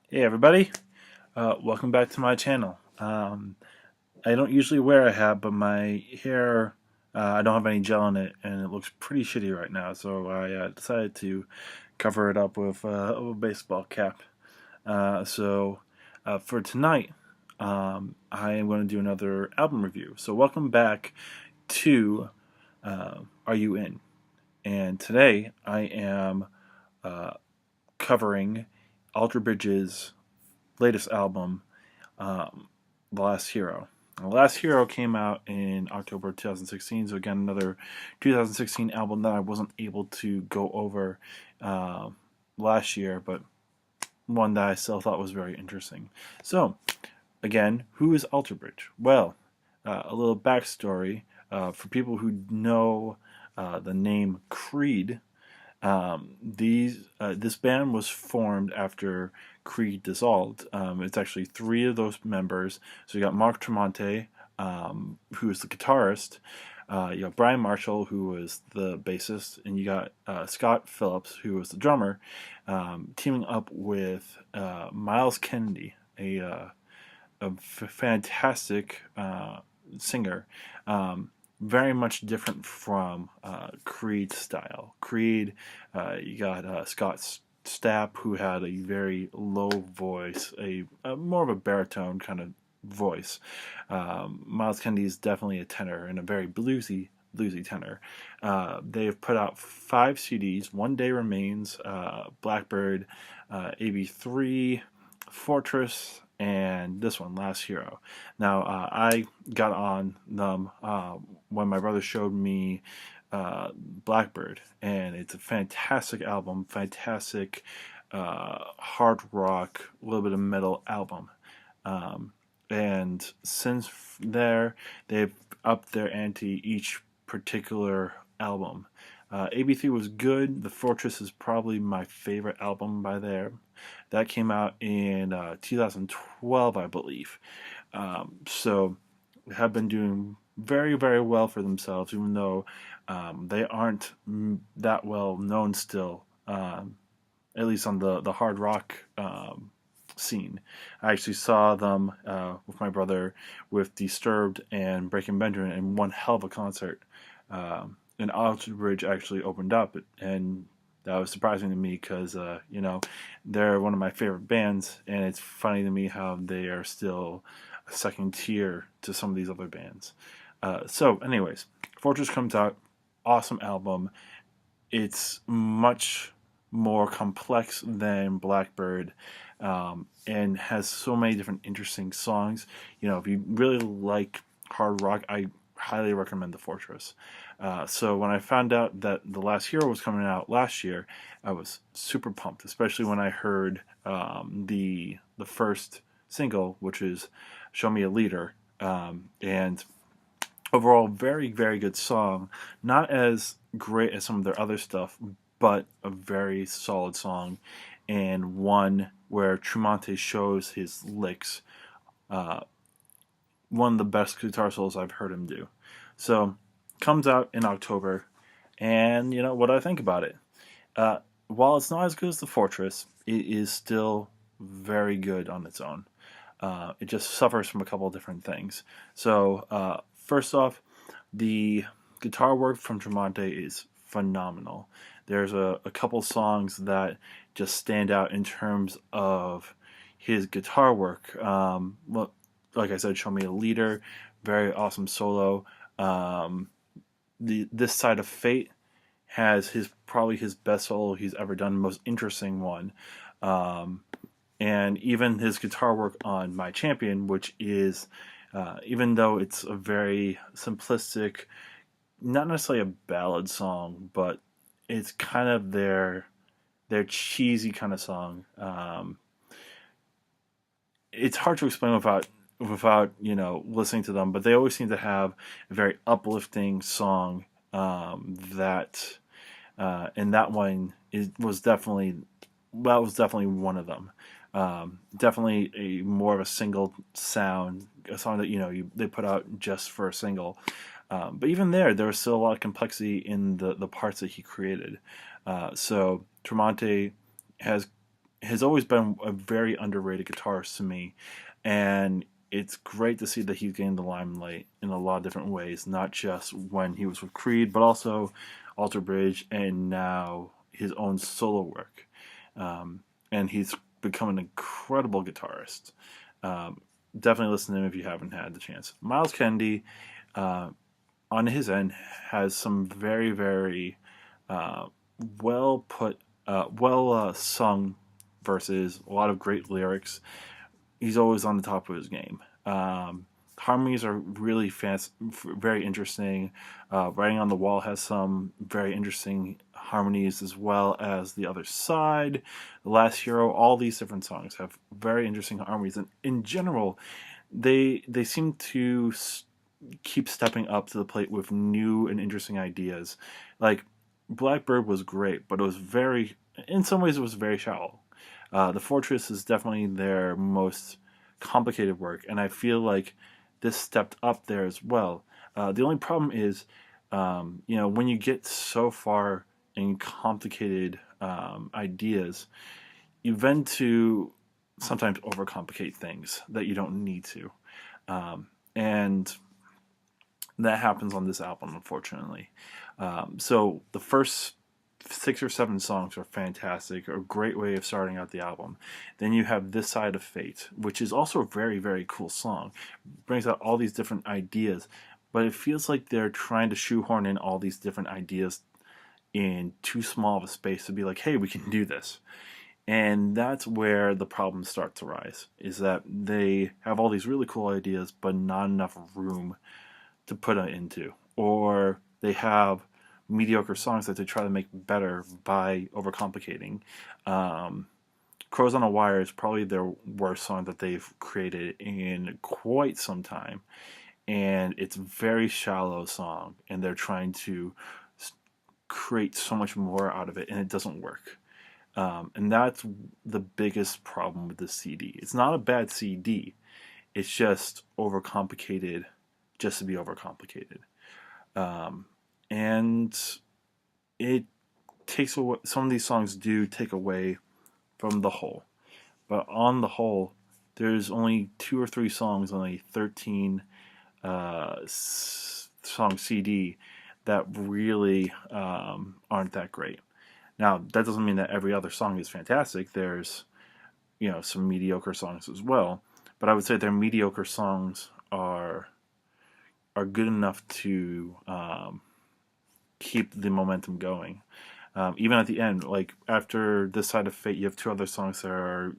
Hey everybody, welcome back to my channel. I don't usually wear a hat, but my hair, I don't have any gel in it, and it looks pretty shitty right now, so I decided to cover it up with a baseball cap. For tonight, I am going to do another album review. So welcome back to Are You In? And today I am uh, covering Alter Bridge's latest album, um, The Last Hero. The Last Hero came out in October 2016, so again, another 2016 album that I wasn't able to go over uh, last year, but one that I still thought was very interesting. So, again, who is Alter Bridge? Well, a little backstory for people who know the name Creed. This band was formed after Creed dissolved. It's actually three of those members. So you got Mark Tremonti, who is the guitarist. You got Brian Marshall, who was the bassist, and you got Scott Phillips, who was the drummer, teaming up with Miles Kennedy, a fantastic singer. Very much different from Creed's style. Creed, you got Scott Stapp, who had a very low voice, a more of a baritone kind of voice. Miles Kennedy is definitely a tenor and a very bluesy tenor. They have put out 5 CDs. One Day Remains, Blackbird, AB3, Fortress, and this one, Last Hero. Now, I got on them when my brother showed me Blackbird, and it's a fantastic album, fantastic hard rock, a little bit of metal album. Um, and since there, they've upped their ante each particular album. AB3 was good. The Fortress is probably my favorite album by there. That came out in 2012, I believe. So have been doing very, very well for themselves, even though they aren't that well known still, at least on the hard rock scene. I actually saw them with my brother with Disturbed and Breaking Benjamin in one hell of a concert. And Alter Bridge actually opened up, and that was surprising to me because they're one of my favorite bands, and it's funny to me how they are still a second tier to some of these other bands. Anyways, Fortress comes out, awesome album. It's much more complex than Blackbird, and has so many different interesting songs. If you really like hard rock, I highly recommend The Fortress. So when I found out that The Last Hero was coming out last year, I was super pumped, especially when I heard the first single, which is "Show Me a Leader," and overall, very, very good song. Not as great as some of their other stuff, but a very solid song, and one where Tremonti shows his licks. Uh, One of the best guitar solos I've heard him do. So, comes out in October, and what I think about it. While it's not as good as The Fortress, it is still very good on its own. It just suffers from a couple of different things. So, first off, the guitar work from Tremonti is phenomenal. There's a couple songs that just stand out in terms of his guitar work. Like I said, "Show Me a Leader," very awesome solo. This Side of Fate has probably his best solo he's ever done, most interesting one. Um, and even his guitar work on My Champion, which is, even though it's a very simplistic, not necessarily a ballad song, but it's kind of their cheesy kind of song. It's hard to explain without listening to them, but they always seem to have a very uplifting song that and that one was definitely one of them. Definitely a more of a single sound, a song that they put out just for a single. But even there was still a lot of complexity in the parts that he created. So Tremonti has has always been a very underrated guitarist to me, and it's great to see that he's getting the limelight in a lot of different ways, not just when he was with Creed, but also Alter Bridge, and now his own solo work. And he's become an incredible guitarist. Um, Definitely listen to him if you haven't had the chance. Miles Kennedy, uh, on his end, has some very, very uh, well put, sung verses, a lot of great lyrics. He's always on the top of his game. Harmonies are really very interesting. Writing on the Wall has some very interesting harmonies, as well as The Other Side, The Last Hero. All these different songs have very interesting harmonies, and in general, they seem to keep stepping up to the plate with new and interesting ideas. Like Blackbird was great, but it was very, in some ways, it was very shallow. The Fortress is definitely their most complicated work, and I feel like this stepped up there as well. The only problem is, when you get so far in complicated ideas, you tend to sometimes overcomplicate things that you don't need to. And that happens on this album, unfortunately. So the first 6 or 7 songs are fantastic, a great way of starting out the album. Then you have This Side of Fate, which is also a very, very cool song. Brings out all these different ideas, but it feels like they're trying to shoehorn in all these different ideas in too small of a space to be like, hey, we can do this. And that's where the problems start to rise, is that they have all these really cool ideas, but not enough room to put it into. Or they have mediocre songs that they try to make better by overcomplicating. Crows on a Wire is probably their worst song that they've created in quite some time. And it's a very shallow song, and they're trying to create so much more out of it, and it doesn't work. And that's the biggest problem with this CD. It's not a bad CD. It's just overcomplicated just to be overcomplicated. And it takes away, some of these songs do take away from the whole. But on the whole, there's only 2 or 3 songs on a 13 song CD that really aren't that great. Now, that doesn't mean that every other song is fantastic. There's, some mediocre songs as well. But I would say their mediocre songs are good enough to keep the momentum going. Even at the end, like after This Side of Fate, you have 2 other songs that are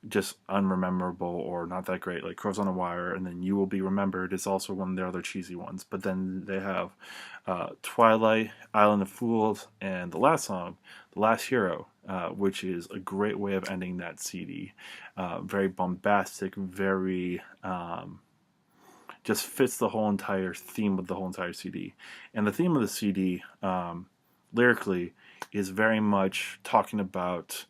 just unrememberable or not that great, like Crows on a Wire, and then You Will Be Remembered is also one of their other cheesy ones. But then they have Twilight, Island of Fools, and the last song, The Last Hero, which is a great way of ending that CD. Very bombastic, very just fits the whole entire theme of the whole entire CD. And the theme of the CD, lyrically, is very much talking about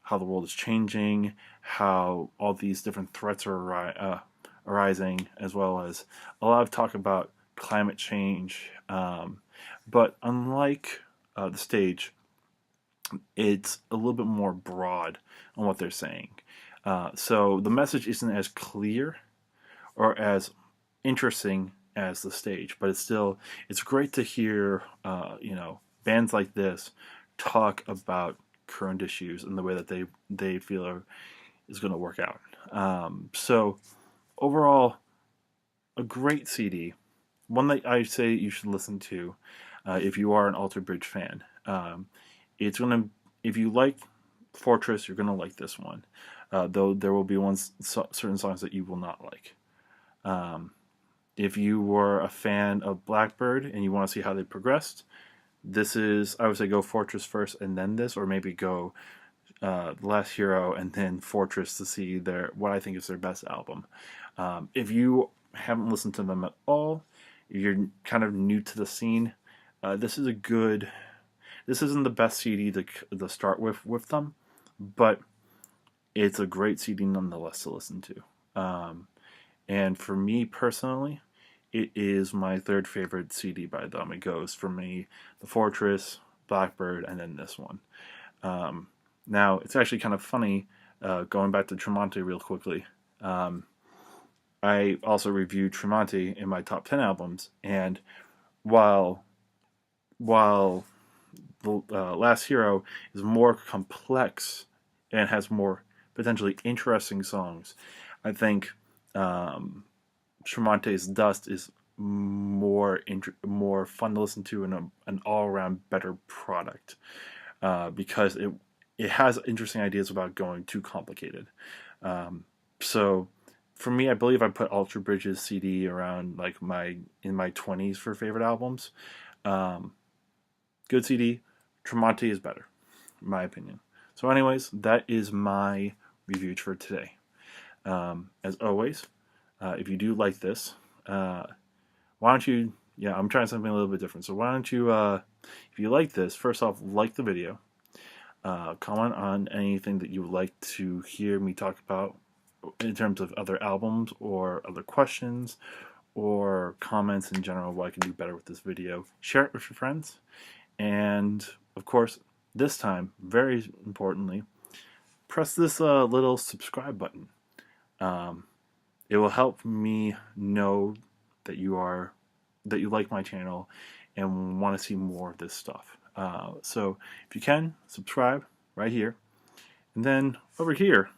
how the world is changing, how all these different threats are arising, as well as a lot of talk about climate change. But unlike the stage, it's a little bit more broad on what they're saying. So the message isn't as clear or as interesting as the stage, but it's great to hear bands like this talk about current issues in the way that they feel is going to work out. So overall, a great CD, one that I say you should listen to if you are an Alter Bridge fan. If you like Fortress, you're gonna like this one. Though there will be certain songs that you will not like. If you were a fan of Blackbird and you want to see how they progressed, I would say go Fortress first and then this, or maybe go The Last Hero and then Fortress to see what I think is their best album. If you haven't listened to them at all, if you're kind of new to the scene, this isn't the best CD to start with them, but it's a great CD nonetheless to listen to. And for me personally, it is my 3rd favorite CD by them. It goes for me, The Fortress, Blackbird, and then this one. Now, it's actually kind of funny, going back to Tremonti real quickly. I also reviewed Tremonti in my top 10 albums, and while while the Last Hero is more complex and has more potentially interesting songs, I think Tremonti's Dust is more fun to listen to and an all around better product, because it has interesting ideas without going too complicated. So for me, I believe I put Ultra Bridges CD around like in my 20s for favorite albums. Um, Good CD. Tremonti is better, in my opinion. So, anyways, that is my review for today. As always, if you do like this, why don't you? Yeah, I'm trying something a little bit different. So why don't you, if you like this, first off, like the video, comment on anything that you would like to hear me talk about in terms of other albums or other questions or comments in general, what I can do better with this video. Share it with your friends. And, of course, this time, very importantly, press this little subscribe button. It will help me know that you like my channel and want to see more of this stuff. So if you can, subscribe right here. And then over here,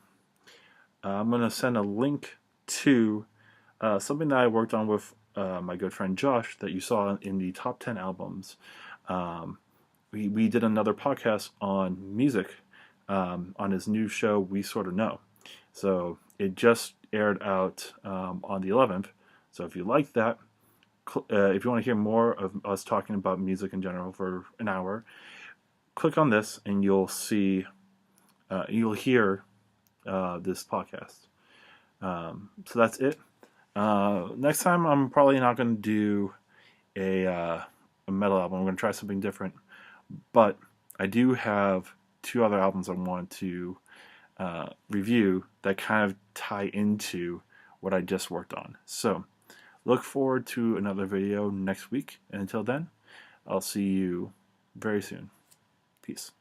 I'm going to send a link to something that I worked on with my good friend Josh that you saw in the top 10 albums. We did another podcast on music on his new show, We Sort of Know. So it just aired out on the 11th. So if you like that, if you want to hear more of us talking about music in general for an hour, click on this and you'll see, you'll hear this podcast. So that's it. Next time, I'm probably not going to do a metal album. I'm going to try something different. But I do have two other albums I want to review that kind of tie into what I just worked on. So look forward to another video next week. And until then, I'll see you very soon. Peace.